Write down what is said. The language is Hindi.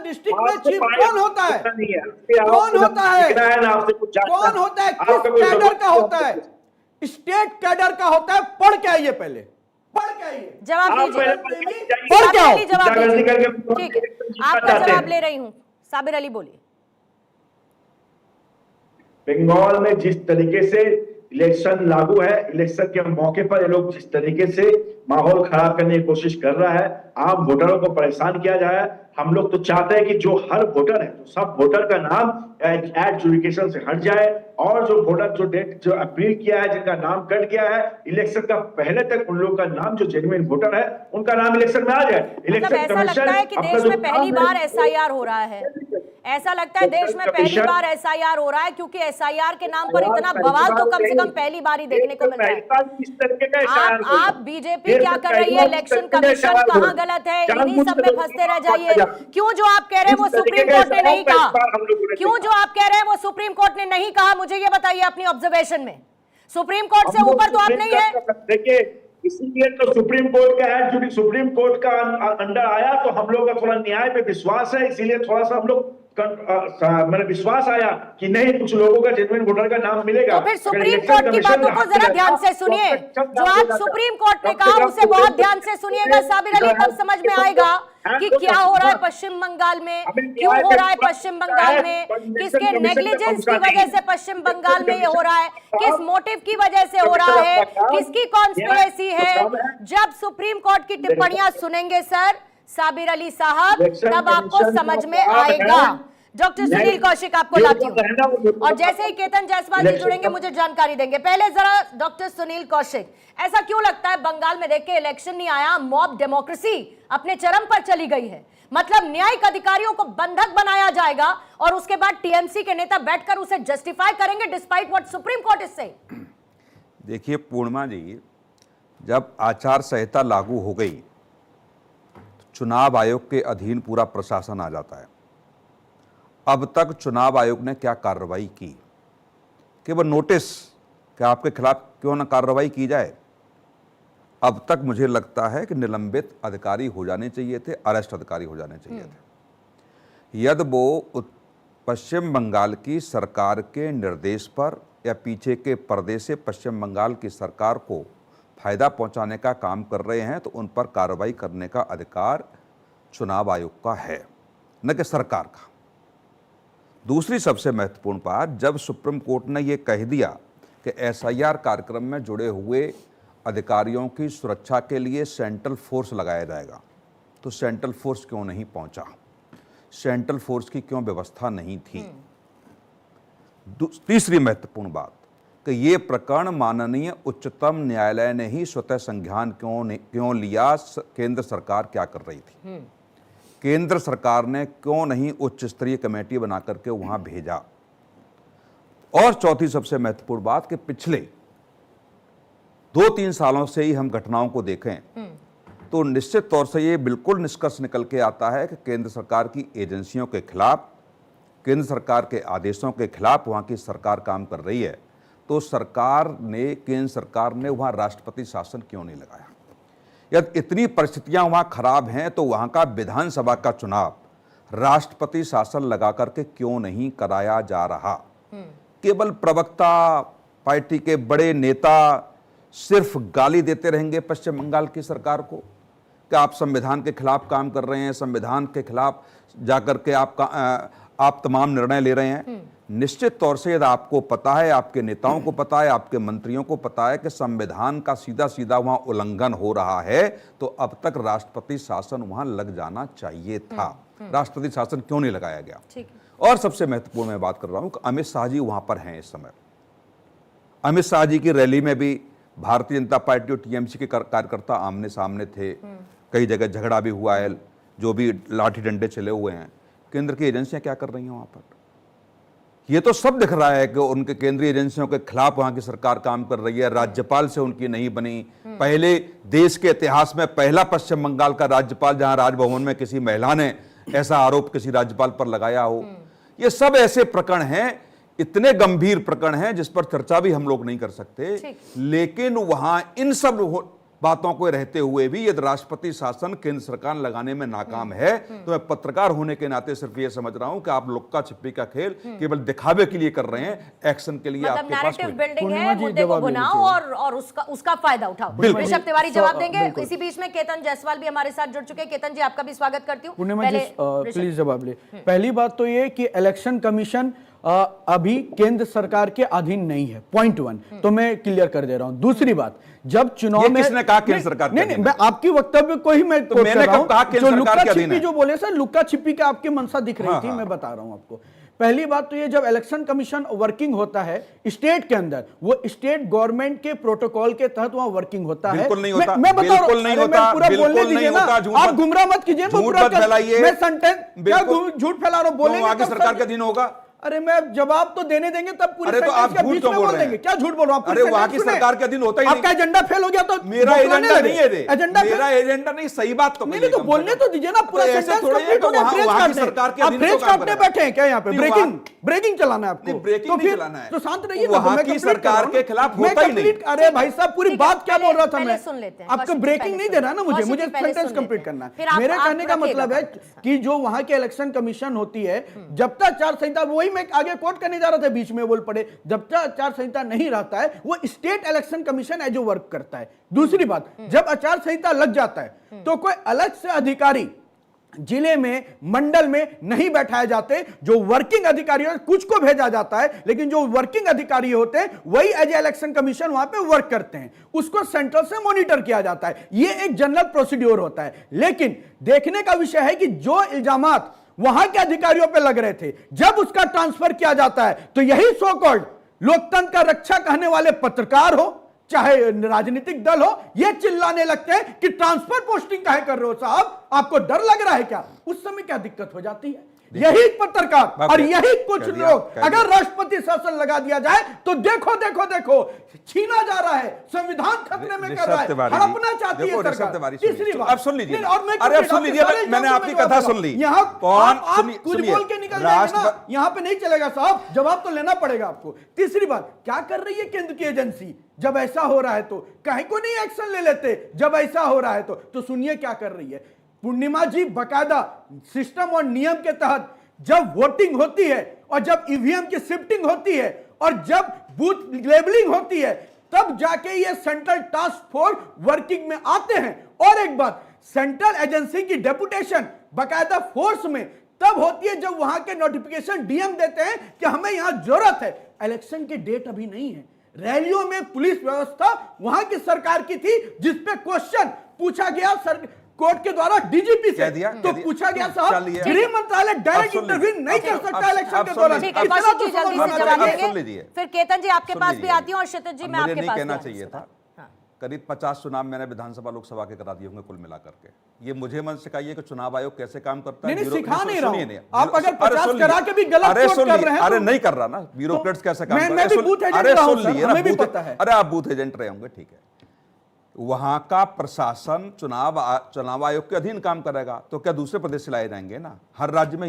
बंगाल डिस्ट्रिक्ट में चीफ कौन होता है? कौन होता है? कौन होता है? किस कैडर का होता है? स्टेट कैडर का होता है। पढ़ के आइए, पहले पढ़ के आइए, जवाब दीजिए। पढ़ के आओ। जवाब दीजिए। ठीक है, आपका जवाब ले रही हूं। साबिर अली बोलिए। बंगाल में जिस तरीके से इलेक्शन लागू है, इलेक्शन के मौके पर ये लोग जिस तरीके से माहौल खराब करने की कोशिश कर रहा है, आम वोटरों को परेशान किया जा रहा है। हम लोग तो चाहते हैं कि जो हर वोटर है, तो सब वोटर का नाम एडजुडिकेशन से हट जाए, और जो वोटर जो डेट जो अपील किया है, जिनका नाम कट गया है इलेक्शन का पहले तक, उन लोगों का नाम जो जेन्युइन वोटर है उनका नाम इलेक्शन में आ जाए। मतलब ऐसा लगता है कि देश में पहली बार एसआईआर हो रहा है। ऐसा लगता है देश में पहली बार एसआईआर हो रहा है, क्योंकि एसआईआर के नाम पर इतना बवाल तो कम से कम पहली बार ही देखने को मिल रहा है। आप बीजेपी क्या कर रही है? इलेक्शन कमीशन कहां गलत है? इन्हीं सब में फंसते रह जाइए। क्यों जो आप कह रहे हैं वो सुप्रीम कोर्ट ने नहीं कहा? क्यों जो आप कह रहे हैं वो सुप्रीम कोर्ट ने नहीं कहा? मुझे ये बताइए अपनी ऑब्जर्वेशन में। सुप्रीम कोर्ट से ऊपर तो आप नहीं है। देखिए, इसीलिए तो सुप्रीम कोर्ट का है, सुप्रीम कोर्ट का अंडर आया तो हम लोग का थोड़ा न्याय पे विश्वास है, इसीलिए थोड़ा सा हम लोग मैंने विश्वास आया कि नहीं, कुछ लोगों का जेन्युइन वोटर का नाम मिलेगा। तो फिर सुप्रीम कोर्ट की बातों को जरा ध्यान से सुनिए। जो आज सुप्रीम कोर्ट ने कहा उसे बहुत ध्यान से सुनिएगा साबिर अली, तब समझ में आएगा कि क्या हो रहा है पश्चिम बंगाल में, क्यों हो रहा है पश्चिम बंगाल में, किसके नेग्लिजेंस की वजह से पश्चिम बंगाल में ये हो रहा है, किस मोटिव की वजह से हो रहा है, किसकी कॉन्स्पिरेसी है। जब सुप्रीम कोर्ट की टिप्पणियां सुनेंगे सर साबिर अली साहब, तब आपको समझ में आएगा। डॉक्टर सुनील कौशिक आपको लाती हूं, और जैसे ही केतन जायसवाल जी जुड़ेंगे मुझे जानकारी देंगे। पहले जरा डॉक्टर सुनील कौशिक, ऐसा क्यों लगता है बंगाल में देख के इलेक्शन नहीं आया, मॉब डेमोक्रेसी अपने चरम पर चली गई है? मतलब न्यायिक अधिकारियों को बंधक बनाया जाएगा और उसके बाद टीएमसी के नेता बैठकर उसे जस्टिफाई करेंगे despite what supreme court is saying. देखिए पूर्णिमा जी, जब आचार संहिता लागू हो गई, चुनाव आयोग के अधीन पूरा प्रशासन आ जाता है। अब तक चुनाव आयोग ने क्या कार्रवाई की? केवल नोटिस कि आपके खिलाफ क्यों ना कार्रवाई की जाए। अब तक मुझे लगता है कि निलंबित अधिकारी हो जाने चाहिए थे, अरेस्ट अधिकारी हो जाने चाहिए थे। यदि वो पश्चिम बंगाल की सरकार के निर्देश पर या पीछे के पर्दे से पश्चिम बंगाल की सरकार को फायदा पहुंचाने का काम कर रहे हैं, तो उन पर कार्रवाई करने का अधिकार चुनाव आयोग का है, न कि सरकार का। दूसरी सबसे महत्वपूर्ण बात, जब सुप्रीम कोर्ट ने यह कह दिया कि एसआईआर कार्यक्रम में जुड़े हुए अधिकारियों की सुरक्षा के लिए सेंट्रल फोर्स लगाया जाएगा, तो सेंट्रल फोर्स क्यों नहीं पहुंचा? सेंट्रल फोर्स की क्यों व्यवस्था नहीं थी? तीसरी महत्वपूर्ण बात कि ये प्रकरण माननीय उच्चतम न्यायालय ने ही स्वतः संज्ञान क्यों लिया? केंद्र सरकार क्या कर रही थी? केंद्र सरकार ने क्यों नहीं उच्च स्तरीय कमेटी बना करके वहां भेजा? और चौथी सबसे महत्वपूर्ण बात कि पिछले 2-3 सालों से ही हम घटनाओं को देखें तो निश्चित तौर से ये बिल्कुल निष्कर्ष निकल के आता है कि केंद्र सरकार की एजेंसियों के खिलाफ, केंद्र सरकार के आदेशों के खिलाफ वहां की सरकार काम कर रही है। तो केंद्र सरकार ने वहां राष्ट्रपति शासन क्यों नहीं लगाया? यदि इतनी परिस्थितियां वहां खराब हैं तो वहां का विधानसभा का चुनाव राष्ट्रपति शासन लगा करके क्यों नहीं कराया जा रहा? केवल प्रवक्ता, पार्टी के बड़े नेता सिर्फ गाली देते रहेंगे पश्चिम बंगाल की सरकार को कि आप संविधान के खिलाफ काम कर रहे हैं, संविधान के खिलाफ जाकर के आप तमाम निर्णय ले रहे हैं। निश्चित तौर से यदि आपको पता है, आपके नेताओं को पता है, आपके मंत्रियों को पता है कि संविधान का सीधा सीधा वहां उल्लंघन हो रहा है, तो अब तक राष्ट्रपति शासन वहां लग जाना चाहिए था। राष्ट्रपति शासन क्यों नहीं लगाया गया? और सबसे महत्वपूर्ण मैं बात कर रहा हूं कि अमित शाह जी वहां पर हैं इस समय। अमित शाह जी की रैली में भी भारतीय जनता पार्टी और टीएमसी के कार्यकर्ता आमने सामने थे। कई जगह झगड़ा भी हुआ है, जो भी लाठी डंडे चले हुए हैं। केंद्र की एजेंसियां क्या कर रही हैं वहां पर? ये तो सब दिख रहा है कि उनके केंद्रीय एजेंसियों के खिलाफ वहां की सरकार काम कर रही है। राज्यपाल से उनकी नहीं बनी। पहले देश के इतिहास में पहला पश्चिम बंगाल का राज्यपाल जहां राजभवन में किसी महिला ने ऐसा आरोप किसी राज्यपाल पर लगाया हो। ये सब ऐसे प्रकरण हैं, इतने गंभीर प्रकरण हैं जिस पर चर्चा भी हम लोग नहीं कर सकते। लेकिन वहां इन सब बातों को रहते हुए भी यदि राष्ट्रपति शासन केंद्र सरकार लगाने में नाकाम है तो मैं पत्रकार होने के नाते सिर्फ ये समझ रहा हूं कि आप लुक्का छिपी का खेल केवल दिखावे के लिए कर रहे हैं, एक्शन के लिए मतलब आपके पास नैरेटिव कोई बिल्डिंग है, पूर्णिमा जी मुद्दे को जवाब ले बुनाओ और उसका फायदा उठाओ। बिल्कुल। ऋषभ तिवारी जवाब देंगे। बिल्कुल। इसी बीच में केतन जायसवाल भी हमारे साथ जुड़ चुके हैं। केतन जी, आपका भी स्वागत करती हूँ। पूर्णिमा जी ऋषभ। प्लीज जवाब ले। पहली बात तो ये कि इलेक्शन कमीशन अभी केंद्र सरकार के अधीन नहीं है, पॉइंट 1 तो मैं क्लियर कर दे रहा हूं। दूसरी बात, जब चुनाव में किसने कहा केंद्र सरकार के नहीं अधीन नहीं, मैं आपकी वक्तव्य को ही मैं कोट मैंने कर रहा कब कहा हूं। केंद्र जो सरकार लुक्का के अधीन छिपी है? जो बोले सर, लुक्का छिपी का आपकी मंशा दिख रही थी, मैं बता रहा हूं आपको। पहली बात तो ये, जब इलेक्शन कमीशन वर्किंग होता है स्टेट के अंदर, वो स्टेट गवर्नमेंट के प्रोटोकॉल के तहत वहां वर्किंग होता है। बिल्कुल नहीं होता, मैं बता रहा हूं, बिल्कुल नहीं अरे मैं होता, पूरा बिल्कुल बोलने नहीं दीजिए ना, होता, झूठ आप मत- गुमराह मत कीजिए। झूठ मत फैलाइए। मैं सेंटेंस क्या बिल्कुल। झूठ फैला रहा हूं, बोलेंगे वहां की तब सरकार सर- के अधीन होगा। अरे मैं जवाब तो देने देंगे तब पूरे अरे तो सेंटेंस आप के झूठ बीच क्यों में बोल बोल रहे देंगे। हैं? क्या झूठ बोल रहा हूं? अरे वहां की सरकार के अधीन होता ही आपका एजेंडा फेल हो गया तो मेरा एजेंडा नहीं है ये। एजेंडा मेरा एजेंडा नहीं, सही बात तो नहीं कहिए तो कम से बोलने कम। तो दीजिए ना, पूरा तो ऐसे सेंटेंस थोड़ी है कंप्लीट कि होने वहां- फ्रेज वहां की काटने। सरकार के आप अधीन फ्रेज तो काम काटने करेगा। बैठे हैं क्या यहाँ पे? नहीं, ब्रेकिंग ब्रेकिंग चलाना है नहीं, आपको। ब्रेकिंग तो नहीं फिर चलाना है। तो शांत रहिए ना, वहां मैं की complete कर सरकार रहा हूं। के खिलाफ मैं होता ही नहीं। complete- अरे भाई साहब, पूरी ठीक है, बात क्या बोल रहा था पहले मैं? सुन लेते हैं। आपको कौशिक जी, ब्रेकिंग पहले नहीं सुन देना ना लेते हैं। मुझे, कौशिक मुझे जी, पहले सेंटेंस सुन कंप्लीट लेते हैं। करना फिर है। आप- मेरे आप कहने का रखिएगा मतलब है बात। कि जो वहां के इलेक्शन कमीशन होती है, जब तक आचार संहिता, वही मैं आगे कोट करने जा रहा था, बीच में बोल पड़े, जब तक आचार संहिता नहीं रहता है वो state election commission as work करता है। दूसरी बात, जब आचार संहिता लग जाता है तो कोई अलग से अधिकारी जिले में, मंडल में नहीं बैठाए जाते। जो वर्किंग अधिकारी होते, कुछ को भेजा जाता है, लेकिन जो वर्किंग अधिकारी होते हैं वही एज इलेक्शन कमीशन वहां पे वर्क करते हैं। उसको सेंट्रल से मॉनिटर किया जाता है। ये एक जनरल प्रोसीड्योर होता है। लेकिन देखने का विषय है कि जो इल्जामात वहां के अधिकारियों पे लग रहे थे, जब उसका ट्रांसफर किया जाता है तो यही सो कॉल्ड लोकतंत्र का रक्षा कहने वाले पत्रकार हो, चाहे राजनीतिक दल हो, ये चिल्लाने लगते हैं कि ट्रांसफर पोस्टिंग काहे कर रहे हो साहब, आपको डर लग रहा है क्या? उस समय क्या दिक्कत हो जाती है? यही पत्रकार और यही कुछ लोग, अगर राष्ट्रपति शासन लगा दिया जाए तो देखो देखो देखो, छीना जा रहा है, संविधान खतरे में कर रहा है, हड़पना चाहती है सरकार। तीसरी बात, अब सुन लीजिए, और मैं अरे अब सुन लीजिए, मैंने आपकी कथा सुन ली। यहाँ कौन आप कुछ बोल के निकल जाएंगे ना, यहाँ पे नहीं चलेगा साहब, जवाब तो लेना पड़ेगा आपको। तीसरी बात, क्या कर रही है केंद्र की एजेंसी? जब ऐसा हो रहा है तो कहीं को नहीं एक्शन ले लेते? जब ऐसा हो रहा है तो सुनिए क्या कर रही है पूर्णिमा जी। बकायदा सिस्टम और नियम के तहत जब वोटिंग होती है और जब ईवीएम की शिफ्टिंग होती है और जब बूथ लेबलिंग होती है, तब जाके ये सेंट्रल टास्क फोर्स वर्किंग में आते हैं। और एक बात, सेंट्रल एजेंसी की डेपुटेशन बकायदा फोर्स में तब होती है जब वहां के नोटिफिकेशन डीएम देते हैं कि हमें यहां जरूरत है। इलेक्शन की डेट अभी नहीं है। रैलियों में पुलिस व्यवस्था वहां की सरकार की थी, जिसपे क्वेश्चन पूछा गया कोर्ट के द्वारा डीजीपी से, तो पूछा गया साहब, गृह मंत्रालय डायरेक्ट इंटरव्यू नहीं कर सकता इलेक्शन के दौरान। ठीक है, कौशिक जी जल्दी से जवाब देंगे। फिर केतन जी आपके पास भी आती हूं और क्षितिज जी मैं आपके पास कहना चाहिए था। करीब 50 चुनाव मैंने विधानसभा लोकसभा के करा दिए होंगे कुल मिलाकर के। ये मुझे मन सिखाइए कि चुनाव आयोग कैसे काम करता है। नहीं सिखा नहीं रहा हूं। आप अगर 50 करा के भी गलत कोट कर रहे हैं, अरे नहीं कर रहा ना, ब्यूरोक्रेट्स कैसे काम करते हैं। मैं भी बूथ एजेंट रहा हूं सर, हमें भी पता है। अरे आप बूथ एजेंट रहे होंगे, ठीक है। वहां का प्रशासन चुनाव आयोग के अधीन काम करेगा, तो क्या दूसरे प्रदेश से लाए जाएंगे ना? हर राज्य में